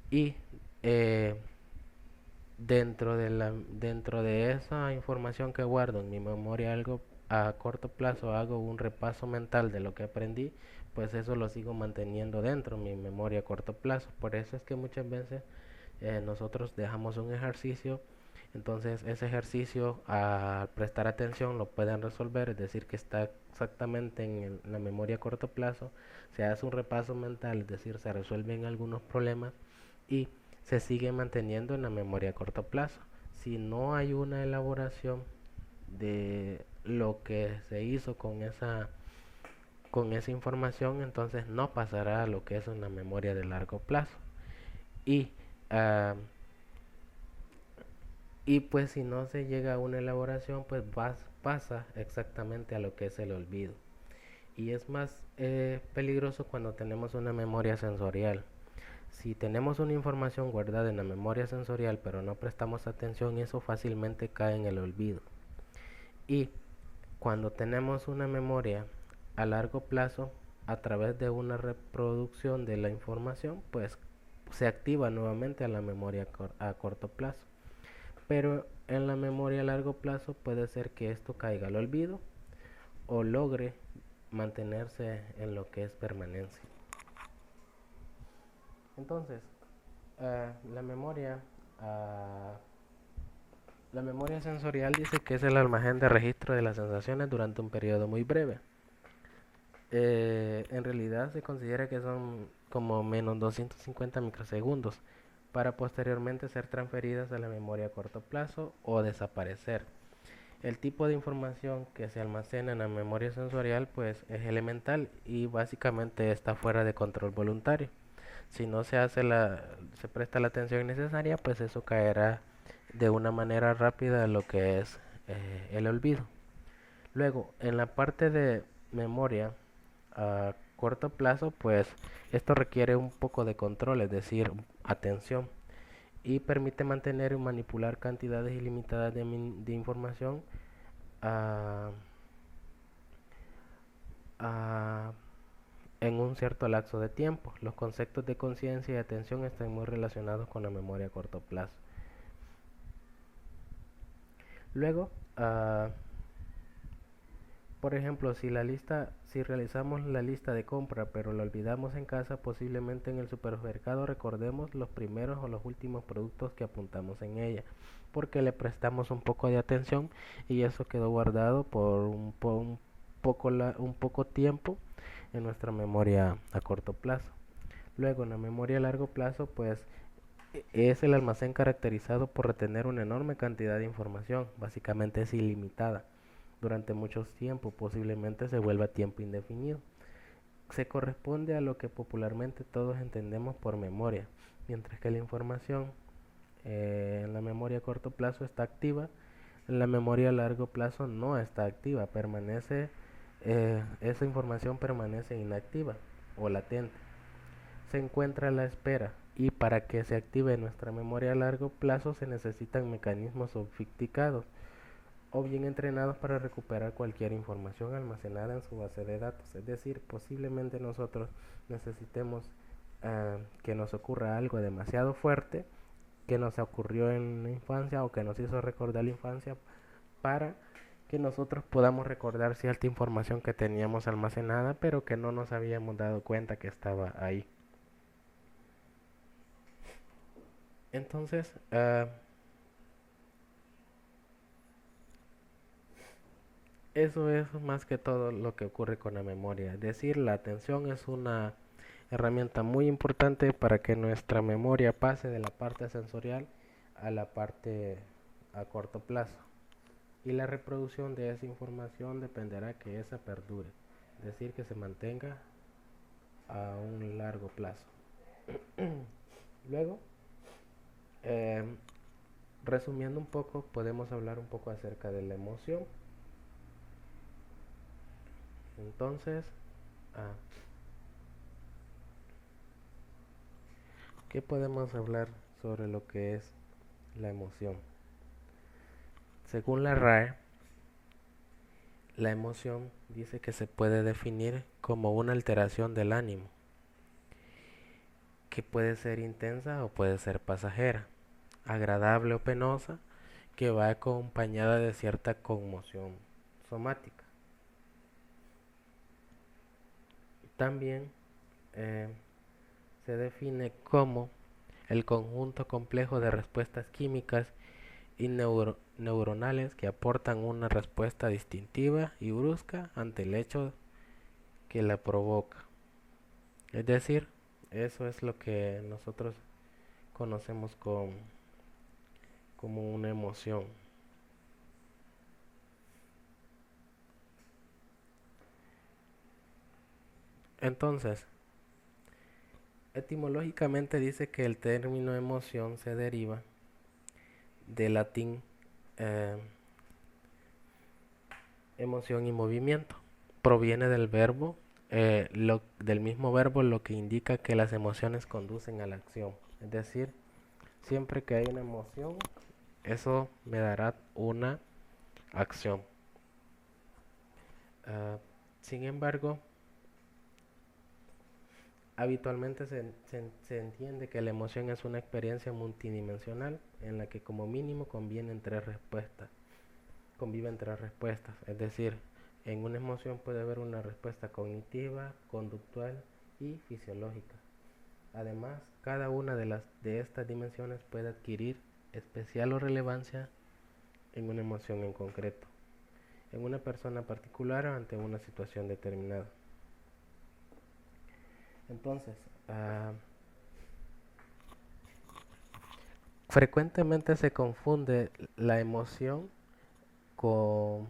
Y eh, dentro de esa información que guardo en mi memoria algo a corto plazo, hago un repaso mental de lo que aprendí, pues eso lo sigo manteniendo dentro de mi memoria a corto plazo. Por eso es que muchas veces nosotros dejamos un ejercicio, entonces ese ejercicio al prestar atención lo pueden resolver, es decir, que está exactamente en la memoria a corto plazo, se hace un repaso mental, es decir, se resuelven algunos problemas y se sigue manteniendo en la memoria a corto plazo. Si no hay una elaboración de lo que se hizo con esa información, entonces no pasará a lo que es una memoria de largo plazo. Y, ah, y pues si no se llega a una elaboración, pues pasa exactamente a lo que es el olvido. Y es más peligroso cuando tenemos una memoria sensorial. Si tenemos una información guardada en la memoria sensorial pero no prestamos atención, eso fácilmente cae en el olvido. Y cuando tenemos una memoria a largo plazo, a través de una reproducción de la información, pues se activa nuevamente a la memoria a corto plazo. Pero en la memoria a largo plazo puede ser que esto caiga al olvido o logre mantenerse en lo que es permanencia. Entonces, uh, la memoria uh, la memoria sensorial dice que es el almacén de registro de las sensaciones durante un periodo muy breve. En realidad se considera que son como menos 250 microsegundos para posteriormente ser transferidas a la memoria a corto plazo o desaparecer. El tipo de información que se almacena en la memoria sensorial pues es elemental y básicamente está fuera de control voluntario. Si no se presta la atención necesaria, pues eso caerá de una manera rápida a lo que es el olvido. Luego, en la parte de memoria a corto plazo, pues esto requiere un poco de control, es decir, atención, y permite mantener y manipular cantidades ilimitadas de información a, a en un cierto lapso de tiempo. Los conceptos de conciencia y atención están muy relacionados con la memoria a corto plazo. Luego, por ejemplo, si realizamos la lista de compra pero la olvidamos en casa, posiblemente en el supermercado recordemos los primeros o los últimos productos que apuntamos en ella, porque le prestamos un poco de atención y eso quedó guardado por un poco tiempo en nuestra memoria a corto plazo. Luego, en la memoria a largo plazo, pues es el almacén caracterizado por retener una enorme cantidad de información, básicamente es ilimitada, durante muchos tiempos, posiblemente se vuelva tiempo indefinido. Se corresponde a lo que popularmente todos entendemos por memoria, mientras que la información en la memoria a corto plazo está activa la memoria a largo plazo no está activa, esa información permanece inactiva o latente. Se encuentra a la espera y para que se active nuestra memoria a largo plazo se necesitan mecanismos sofisticados o bien entrenados para recuperar cualquier información almacenada en su base de datos. Es decir, posiblemente nosotros necesitemos que nos ocurra algo demasiado fuerte que nos ocurrió en la infancia o que nos hizo recordar la infancia para que nosotros podamos recordar cierta información que teníamos almacenada pero que no nos habíamos dado cuenta que estaba ahí. Entonces, eso es más que todo lo que ocurre con la memoria. Es decir, la atención es una herramienta muy importante para que nuestra memoria pase de la parte sensorial a la parte a corto plazo. Y la reproducción de esa información dependerá que esa perdure, es decir, que se mantenga a un largo plazo. Luego, eh, resumiendo un poco, podemos hablar un poco acerca de la emoción. Entonces, ¿qué podemos hablar sobre lo que es la emoción? Según la RAE, la emoción dice que se puede definir como una alteración del ánimo, que puede ser intensa o puede ser pasajera, agradable o penosa, que va acompañada de cierta conmoción somática. También se define como el conjunto complejo de respuestas químicas y neuronales que aportan una respuesta distintiva y brusca ante el hecho que la provoca. Es decir, eso es lo que nosotros conocemos como una emoción. Entonces, etimológicamente dice que el término emoción se deriva del latín emoción y movimiento. Proviene del del mismo verbo, lo que indica que las emociones conducen a la acción. Es decir, siempre que hay una emoción, eso me dará una acción. Sin embargo, habitualmente se entiende que la emoción es una experiencia multidimensional en la que como mínimo conviven tres respuestas. Es decir, en una emoción puede haber una respuesta cognitiva, conductual y fisiológica. Además, cada una de estas dimensiones puede adquirir especial o relevancia en una emoción en concreto, en una persona particular o ante una situación determinada. Entonces, frecuentemente se confunde la emoción con,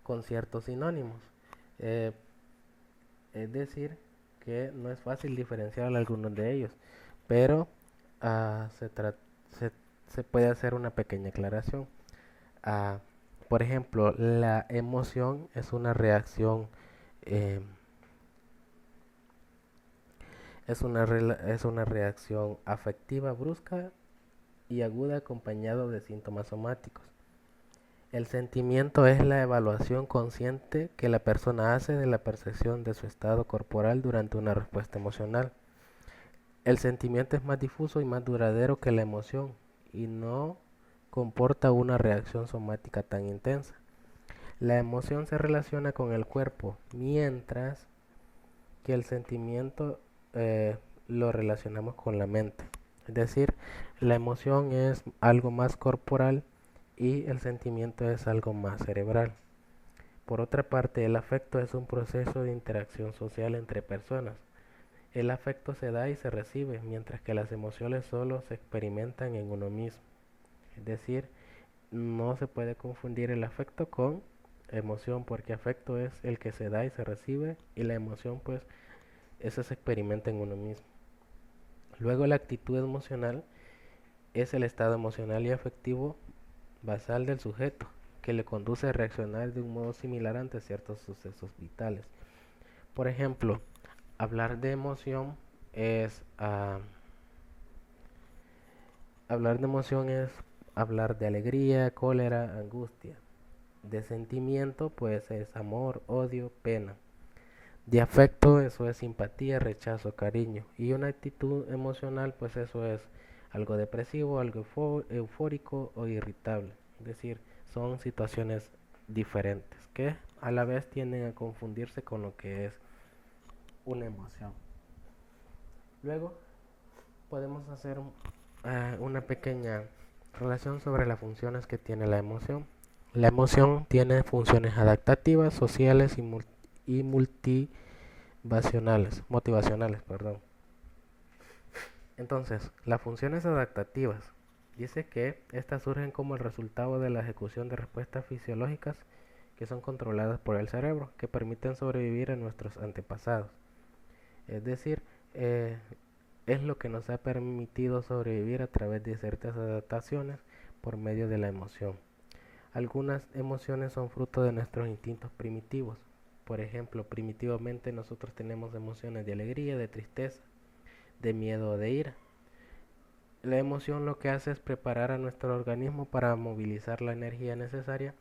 con ciertos sinónimos. Eh, es decir, que no es fácil diferenciar algunos de ellos, pero ah, se, se, se puede hacer una pequeña aclaración. Ah, por ejemplo, la emoción eh, es una reacción afectiva brusca y aguda acompañado de síntomas somáticos. El sentimiento es la evaluación consciente que la persona hace de la percepción de su estado corporal durante una respuesta emocional. El sentimiento es más difuso y más duradero que la emoción y no comporta una reacción somática tan intensa. La emoción se relaciona con el cuerpo, mientras que el sentimiento lo relacionamos con la mente. Es decir, la emoción es algo más corporal y el sentimiento es algo más cerebral. Por otra parte, el afecto es un proceso de interacción social entre personas. El afecto se da y se recibe, mientras que las emociones solo se experimentan en uno mismo. Es decir, no se puede confundir el afecto con emoción, porque afecto es el que se da y se recibe, y la emoción, pues, eso se experimenta en uno mismo. Luego, la actitud emocional es el estado emocional y afectivo basal del sujeto, que le conduce a reaccionar de un modo similar ante ciertos sucesos vitales. Por ejemplo, hablar de emoción es hablar de emoción es hablar de alegría, cólera, angustia. De sentimiento, pues es amor, odio, pena. De afecto, eso es simpatía, rechazo, cariño. Y una actitud emocional, pues eso es algo depresivo, algo eufórico o irritable. Es decir, son situaciones diferentes que a la vez tienden a confundirse con lo que es una emoción. Luego podemos hacer una pequeña relación sobre las funciones que tiene la emoción. La emoción tiene funciones adaptativas, sociales y motivacionales, perdón. Entonces, las funciones adaptativas dice que estas surgen como el resultado de la ejecución de respuestas fisiológicas que son controladas por el cerebro, que permiten sobrevivir a nuestros antepasados. Es decir, es lo que nos ha permitido sobrevivir a través de ciertas adaptaciones por medio de la emoción. Algunas emociones son fruto de nuestros instintos primitivos. Por ejemplo, primitivamente nosotros tenemos emociones de alegría, de tristeza, de miedo o de ira. La emoción lo que hace es preparar a nuestro organismo para movilizar la energía necesaria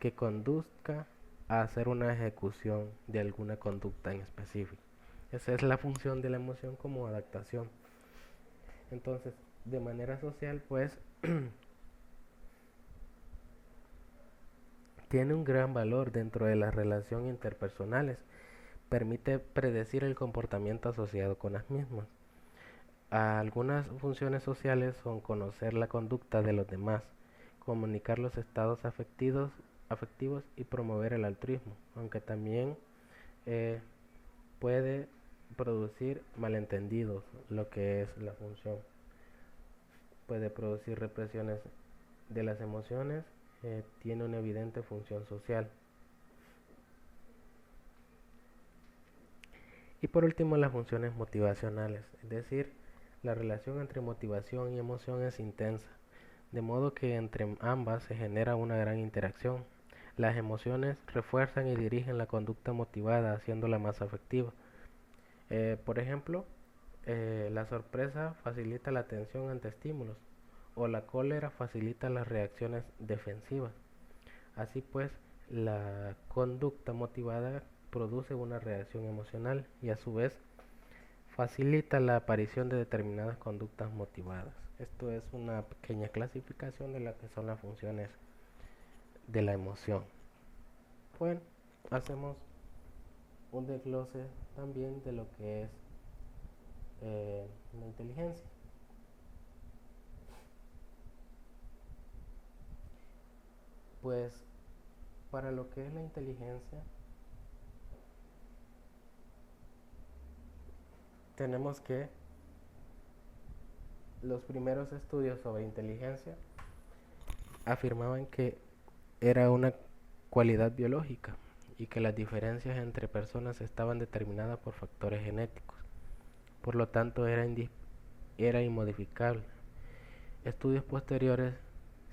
que conduzca a hacer una ejecución de alguna conducta en específico. Esa es la función de la emoción como adaptación. Entonces, de manera social, pues, tiene un gran valor dentro de las relaciones interpersonales. Permite predecir el comportamiento asociado con las mismas. Algunas funciones sociales son conocer la conducta de los demás, comunicar los estados afectivos y promover el altruismo, aunque también puede producir malentendidos, lo que es la función. Puede producir represiones de las emociones, tiene una evidente función social. Y por último, las funciones motivacionales, es decir, la relación entre motivación y emoción es intensa, de modo que entre ambas se genera una gran interacción. Las emociones refuerzan y dirigen la conducta motivada, haciéndola más afectiva. Por ejemplo, la sorpresa facilita la atención ante estímulos, o la cólera facilita las reacciones defensivas. Así pues, la conducta motivada produce una reacción emocional y a su vez facilita la aparición de determinadas conductas motivadas. Esto es una pequeña clasificación de lo que son las funciones de la emoción. Bueno, hacemos un desglose también de lo que es la inteligencia. Pues para lo que es la inteligencia, tenemos que los primeros estudios sobre inteligencia afirmaban que era una cualidad biológica y que las diferencias entre personas estaban determinadas por factores genéticos. Por lo tanto, era inmodificable. Estudios posteriores,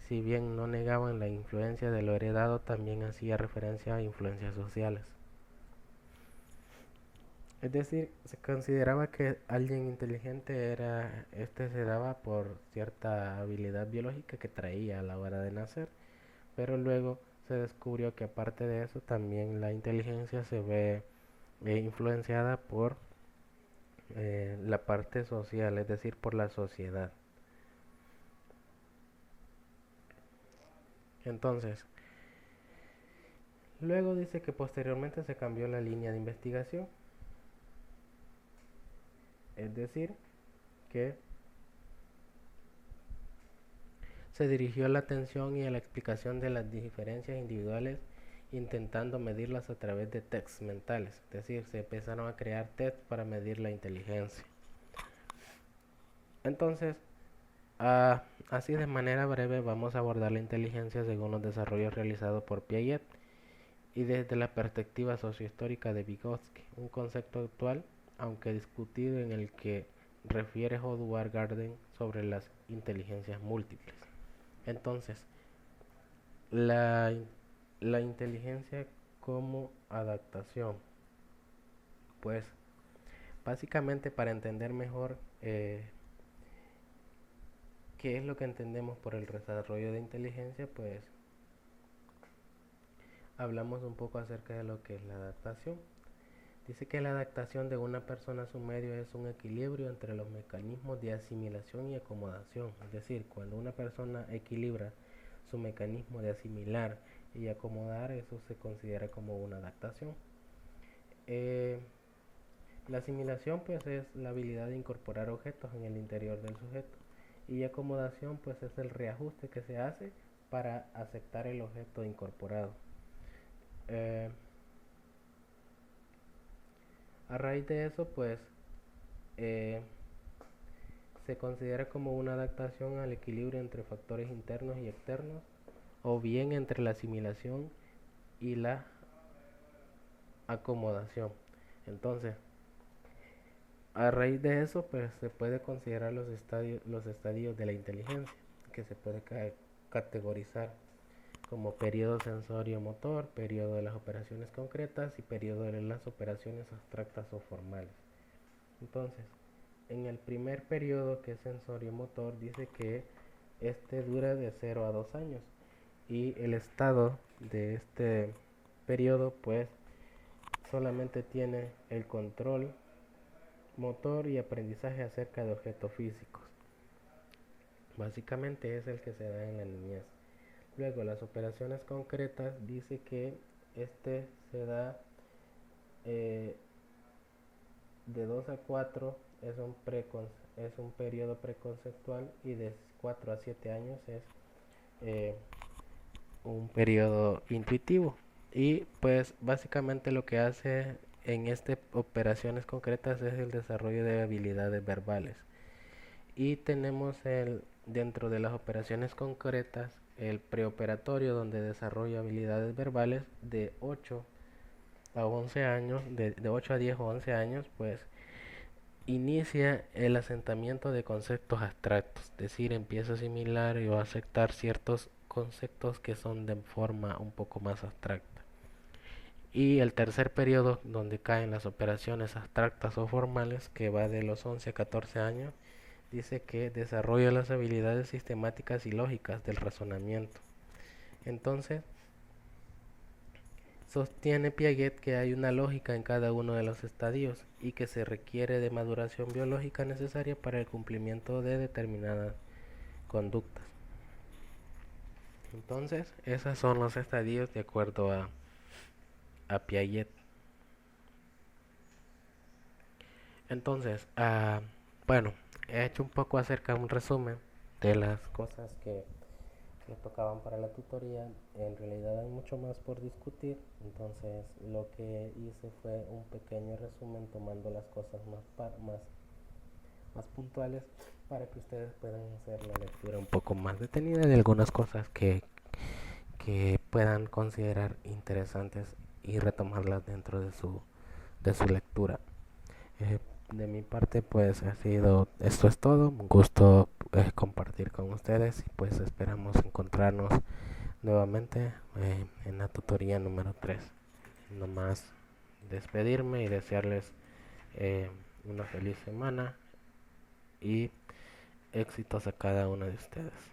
si bien no negaban la influencia de lo heredado, también hacía referencia a influencias sociales. Es decir, se consideraba que alguien inteligente se daba por cierta habilidad biológica que traía a la hora de nacer, pero luego se descubrió que aparte de eso también la inteligencia se ve influenciada por la parte social, es decir, por la sociedad. Entonces, luego dice que posteriormente se cambió la línea de investigación, es decir, que se dirigió la atención y a la explicación de las diferencias individuales, intentando medirlas a través de tests mentales, es decir, se empezaron a crear tests para medir la inteligencia. Entonces, así de manera breve vamos a abordar la inteligencia según los desarrollos realizados por Piaget y desde la perspectiva sociohistórica de Vygotsky, un concepto actual, aunque discutido, en el que refiere Howard Gardner sobre las inteligencias múltiples. Entonces, La, la inteligencia como adaptación. Pues básicamente para entender mejor qué es lo que entendemos por el desarrollo de inteligencia, pues hablamos un poco acerca de lo que es la adaptación. Dice que la adaptación de una persona a su medio es un equilibrio entre los mecanismos de asimilación y acomodación. Es decir, cuando una persona equilibra su mecanismo de asimilar y acomodar, eso se considera como una adaptación. Eh, la asimilación pues es la habilidad de incorporar objetos en el interior del sujeto y acomodación pues es el reajuste que se hace para aceptar el objeto incorporado. Eh, a raíz de eso pues eh, se considera como una adaptación al equilibrio entre factores internos y externos o bien entre la asimilación y la acomodación. Entonces, a raíz de eso, pues se puede considerar los estadios de la inteligencia, que se puede categorizar como periodo sensorio-motor, periodo de las operaciones concretas y periodo de las operaciones abstractas o formales. Entonces, en el primer periodo, que es sensorio-motor, dice que este dura de 0 a 2 años y el estado de este periodo, pues solamente tiene el control motor y aprendizaje acerca de objetos físicos. Básicamente es el que se da en la niñez. Luego, las operaciones concretas dice que este se da eh, de 2 a 4 es un periodo preconceptual y de 4 a 7 años es eh, un periodo intuitivo. Y pues básicamente lo que hace en este operaciones concretas es el desarrollo de habilidades verbales. Y tenemos dentro de las operaciones concretas el preoperatorio, donde desarrolla habilidades verbales de 8 a 11 años, de 8 a 10 o 11 años, pues inicia el asentamiento de conceptos abstractos, es decir, empieza a asimilar o a aceptar ciertos conceptos que son de forma un poco más abstracta. Y el tercer periodo, donde caen las operaciones abstractas o formales, que va de los 11 a 14 años, dice que desarrolla las habilidades sistemáticas y lógicas del razonamiento. Entonces, sostiene Piaget que hay una lógica en cada uno de los estadios y que se requiere de maduración biológica necesaria para el cumplimiento de determinadas conductas. Entonces, esos son los estadios de acuerdo a Piaget. Entonces, bueno, he hecho un poco acerca de un resumen de las cosas que tocaban para la tutoría. En realidad hay mucho más por discutir, entonces lo que hice fue un pequeño resumen tomando las cosas más puntuales para que ustedes puedan hacer la lectura un poco más detenida de algunas cosas que puedan considerar interesantes y retomarlas dentro de su lectura. Eh, de mi parte pues esto es todo, un gusto compartir con ustedes y pues esperamos encontrarnos nuevamente en la tutoría número 3. No más despedirme y desearles una feliz semana y éxitos a cada uno de ustedes.